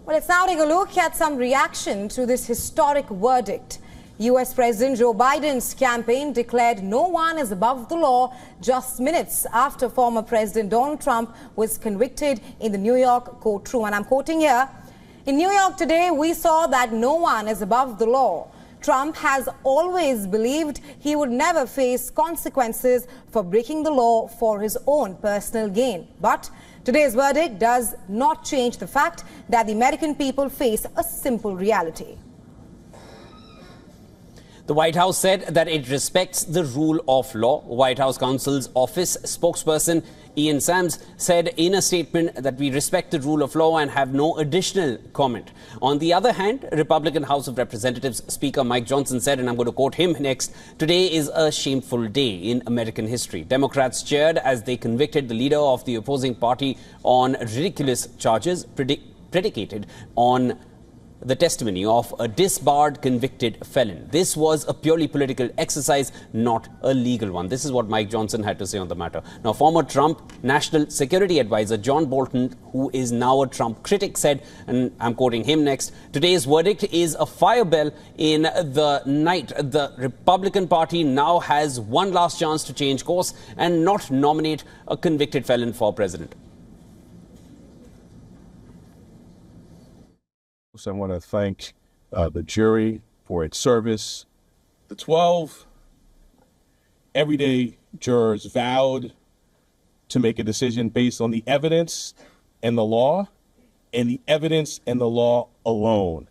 Well, let's now take a look at some reaction to this historic verdict. US President Joe Biden's campaign declared no one is above the law just minutes after former President Donald Trump was convicted in the New York courtroom. And I'm quoting here, "In New York today, we saw that no one is above the law. Trump has always believed he would never face consequences for breaking the law for his own personal gain. But today's verdict does not change the fact that the American people face a simple reality." The White House said that it respects the rule of law. White House counsel's office spokesperson Ian Sams said in a statement that we respect the rule of law and have no additional comment. On the other hand, Republican House of Representatives Speaker Mike Johnson said, and I'm going to quote him next, "Today is a shameful day in American history. Democrats cheered as they convicted the leader of the opposing party on ridiculous charges predicated on the testimony of a disbarred convicted felon. This was a purely political exercise, not a legal one." This is what Mike Johnson had to say on the matter. Now, former Trump National Security Advisor John Bolton, who is now a Trump critic, said, and I'm quoting him next, "Today's verdict is a fire bell in the night. The Republican Party now has one last chance to change course and not nominate a convicted felon for president." I want to thank the jury for its service. The 12 everyday jurors vowed to make a decision based on the evidence and the law, and the evidence and the law alone.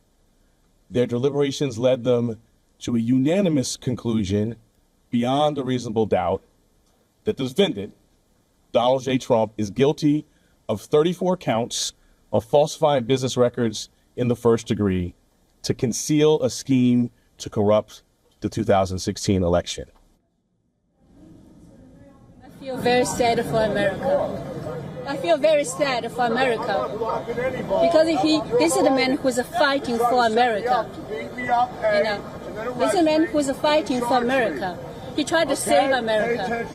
Their deliberations led them to a unanimous conclusion beyond a reasonable doubt that the defendant, Donald J. Trump, is guilty of 34 counts of falsifying business records in the first degree to conceal a scheme to corrupt the 2016 election. I feel very sad for America. I feel very sad for America because this is the man who is fighting for America. You know, this is the man who is fighting for America. He tried to save America.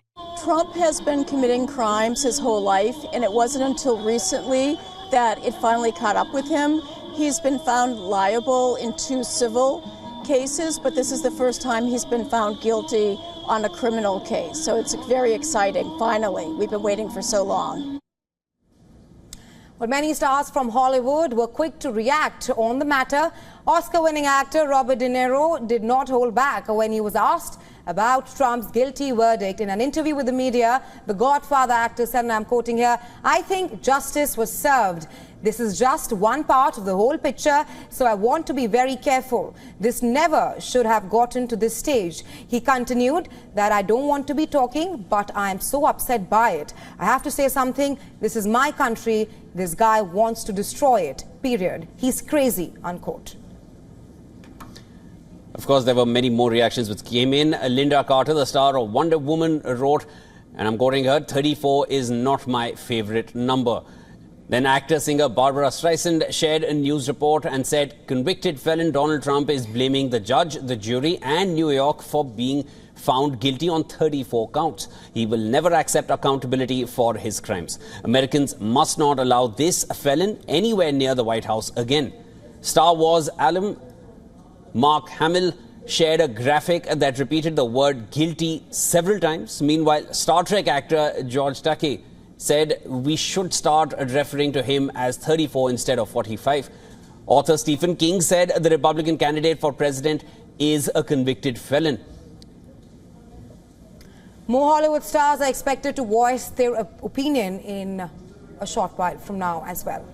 Trump has been committing crimes his whole life, and it wasn't until recently that it finally caught up with him. He's been found liable in 2 civil cases, but this is the first time he's been found guilty on a criminal case. So it's very exciting, finally. We've been waiting for so long. Well, many stars from Hollywood were quick to react on the matter. Oscar-winning actor Robert De Niro did not hold back when he was asked about Trump's guilty verdict. In an interview with the media, the Godfather actor said, and I'm quoting here, "I think justice was served. This is just one part of the whole picture, so I want to be very careful. This never should have gotten to this stage." He continued that, "I don't want to be talking, but I am so upset by it. I have to say something. This is my country. This guy wants to destroy it, period. He's crazy," unquote. Of course, there were many more reactions which came in. Linda Carter, the star of Wonder Woman, wrote, and I'm quoting her, "34 is not my favorite number." Then actor-singer Barbara Streisand shared a news report and said convicted felon Donald Trump is blaming the judge, the jury and New York for being found guilty on 34 counts. He will never accept accountability for his crimes. Americans must not allow this felon anywhere near the White House again. Star Wars alum Mark Hamill shared a graphic that repeated the word guilty several times. Meanwhile, Star Trek actor George Takei said we should start referring to him as 34 instead of 45. Author Stephen King said the Republican candidate for president is a convicted felon. More Hollywood stars are expected to voice their opinion in a short while from now as well.